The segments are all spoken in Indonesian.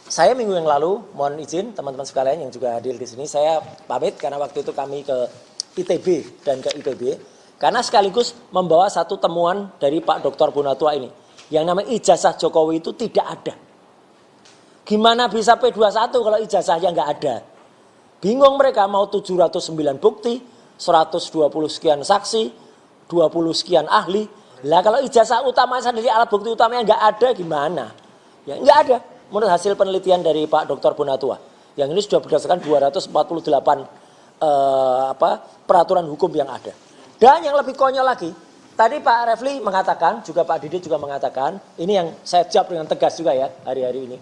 Saya minggu yang lalu, mohon izin teman-teman sekalian yang juga hadir di sini, saya pamit karena waktu itu kami ke ITB dan ke IPB, karena sekaligus membawa satu temuan dari Pak Dr. Bonatua ini, yang namanya ijazah Jokowi itu tidak ada. Gimana bisa P21 kalau ijazahnya nggak ada? Bingung mereka, mau 709 bukti, 120 sekian saksi, 20 sekian ahli. Lah kalau ijazah utama sendiri, alat bukti utamanya nggak ada, gimana? Ya nggak ada. Menurut hasil penelitian dari Pak Dr. Bonatua, yang ini sudah berdasarkan 248 peraturan hukum yang ada. Dan yang lebih konyol lagi, tadi Pak Refli mengatakan, juga Pak Didi juga mengatakan, ini yang saya jawab dengan tegas juga ya hari-hari ini,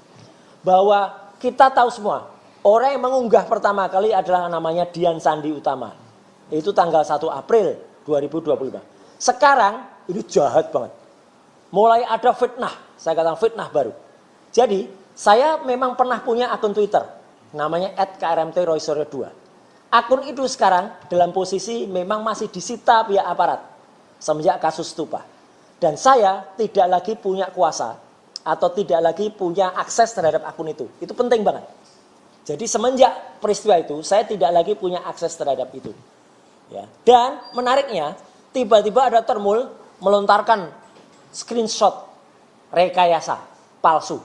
bahwa kita tahu semua, orang yang mengunggah pertama kali adalah namanya Dian Sandi Utama. Itu tanggal 1 April 2025. Sekarang ini jahat banget. Mulai ada fitnah, saya katakan fitnah baru. Jadi, saya memang pernah punya akun Twitter, namanya @krmtroysuryo2. Akun itu sekarang dalam posisi memang masih disita pihak aparat, semenjak kasus Stupa. Dan saya tidak lagi punya kuasa, atau tidak lagi punya akses terhadap akun itu. Itu penting banget. Jadi semenjak peristiwa itu, saya tidak lagi punya akses terhadap itu. Ya. Dan menariknya, tiba-tiba ada termul melontarkan screenshot rekayasa palsu.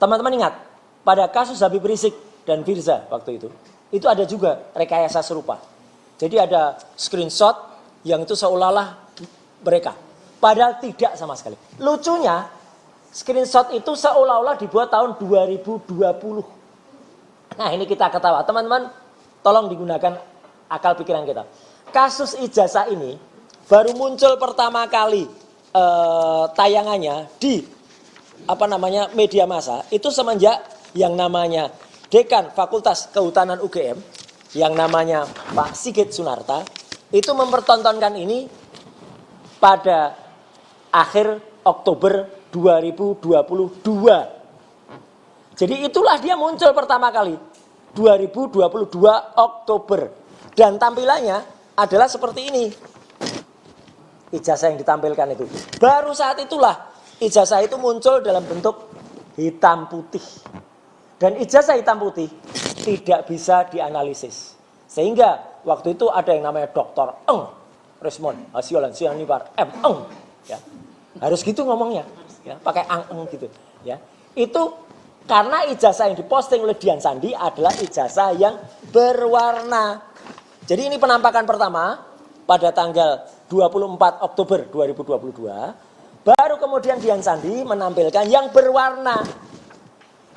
Teman-teman ingat, pada kasus Habib Rizik dan Firza waktu itu ada juga rekayasa serupa. Jadi ada screenshot yang itu seolah-olah mereka. Padahal tidak sama sekali. Lucunya, screenshot itu seolah-olah dibuat tahun 2020. Nah ini kita ketawa. Teman-teman, tolong digunakan akal pikiran kita. Kasus ijazah ini baru muncul pertama kali tayangannya di media massa itu semenjak yang namanya Dekan Fakultas Kehutanan UGM yang namanya Pak Sigit Sunarta itu mempertontonkan ini pada akhir Oktober 2022. Jadi itulah dia muncul pertama kali 2022 Oktober dan tampilannya adalah seperti ini. Ijazah yang ditampilkan itu. Baru saat itulah ijazah itu muncul dalam bentuk hitam putih. Dan ijazah hitam putih tidak bisa dianalisis. Sehingga waktu itu ada yang namanya Dr. Eng Resmond Hasiolan Sianipar M. Eng. Ya. Harus gitu ngomongnya. Ya, pakai ang-eng gitu. Ya. Itu karena ijazah yang diposting oleh Dian Sandi adalah ijazah yang berwarna. Jadi ini penampakan pertama pada tanggal 24 Oktober 2022. Baru kemudian Dian Sandi menampilkan yang berwarna.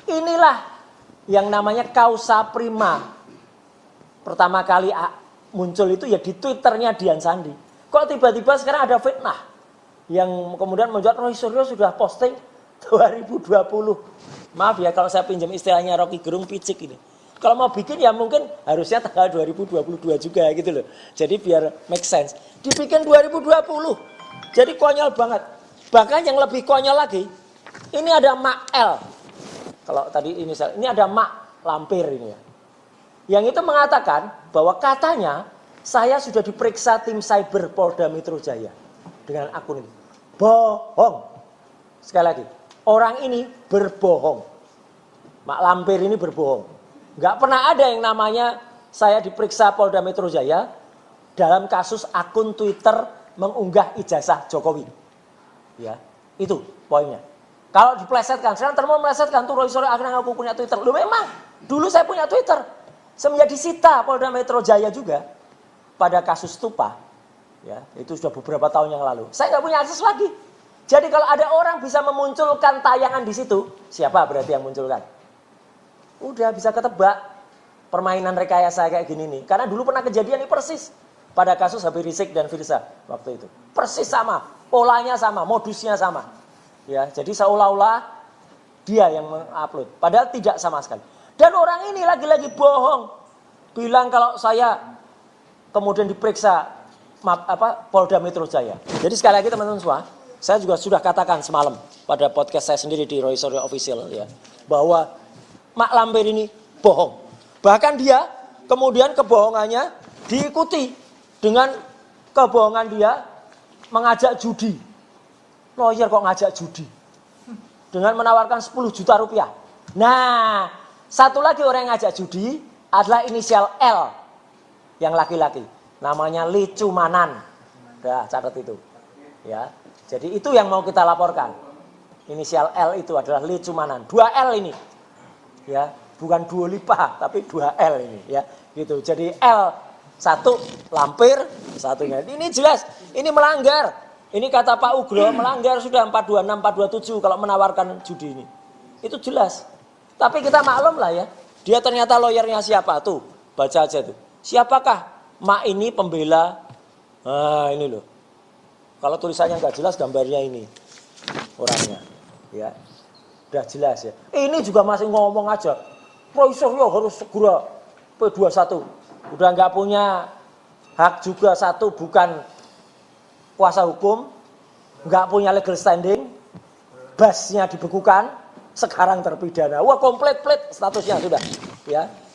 Inilah yang namanya kausa prima. Pertama kali muncul itu ya di Twitternya Dian Sandi. Kok tiba-tiba sekarang ada fitnah. Yang kemudian membuat Roy Suryo sudah posting 2020. Maaf ya kalau saya pinjam istilahnya Rocky Gerung picik ini. Kalau mau bikin ya mungkin harusnya tanggal 2022 juga gitu loh. Jadi biar make sense. Dibikin 2020. Jadi konyol banget. Bahkan yang lebih konyol lagi, ini ada Mak L. Kalau tadi ini ada Mak Lampir ini ya. Yang itu mengatakan bahwa katanya saya sudah diperiksa tim cyber Polda Metro Jaya dengan akun ini. Bohong. Sekali lagi, orang ini berbohong. Mak Lampir ini berbohong. Nggak pernah ada yang namanya saya diperiksa Polda Metro Jaya dalam kasus akun Twitter mengunggah ijazah Jokowi. Ya, itu poinnya. Kalau diplesetkan, sekarang termau melesetkan tuh Roy Suryo akhirnya ngaku punya Twitter. Loh memang, dulu saya punya Twitter. Semenjak disita Polda Metro Jaya juga pada kasus Stupa. Ya, itu sudah beberapa tahun yang lalu. Saya nggak punya akses lagi. Jadi kalau ada orang bisa memunculkan tayangan di situ, siapa berarti yang munculkan? Udah bisa ketebak permainan rekayasa kayak gini nih. Karena dulu pernah kejadian ini persis pada kasus Habib Rizik dan Firza waktu itu. Persis sama, polanya sama, modusnya sama. Ya, jadi seolah-olah dia yang mengupload, padahal tidak sama sekali. Dan orang ini lagi-lagi bohong, bilang kalau saya kemudian diperiksa Polda Metro Jaya. Jadi sekali lagi teman-teman semua, saya juga sudah katakan semalam pada podcast saya sendiri di Roy Suryo Official ya, bahwa Mak Lampir ini bohong. Bahkan dia kemudian kebohongannya diikuti dengan kebohongan dia mengajak judi. Lawyer kok ngajak judi dengan menawarkan 10 juta rupiah. Nah, satu lagi orang yang ngajak judi adalah inisial L yang laki-laki. Namanya Licumanan. Udah, catat itu. Ya. Jadi itu yang mau kita laporkan. Inisial L itu adalah Licumanan. 2 L ini. Ya, bukan Duolipa tapi 2 L ini ya. Gitu. Jadi L satu lampir, satunya. Ini jelas, ini melanggar. Ini kata Pak Ugro melanggar sudah 426, 427 kalau menawarkan judi ini. Itu jelas. Tapi kita maklum lah ya. Dia ternyata lawyernya siapa tuh? Baca aja tuh. Siapakah Mak ini pembela? Nah, ini loh. Kalau tulisannya nggak jelas, gambarnya ini orangnya. Ya, udah jelas ya. Ini juga masih ngomong aja. Profesor yo harus segera P21. Udah nggak punya hak juga, satu bukan kuasa hukum, nggak punya legal standing, basnya dibekukan, sekarang terpidana. Wah komplit statusnya sudah, ya.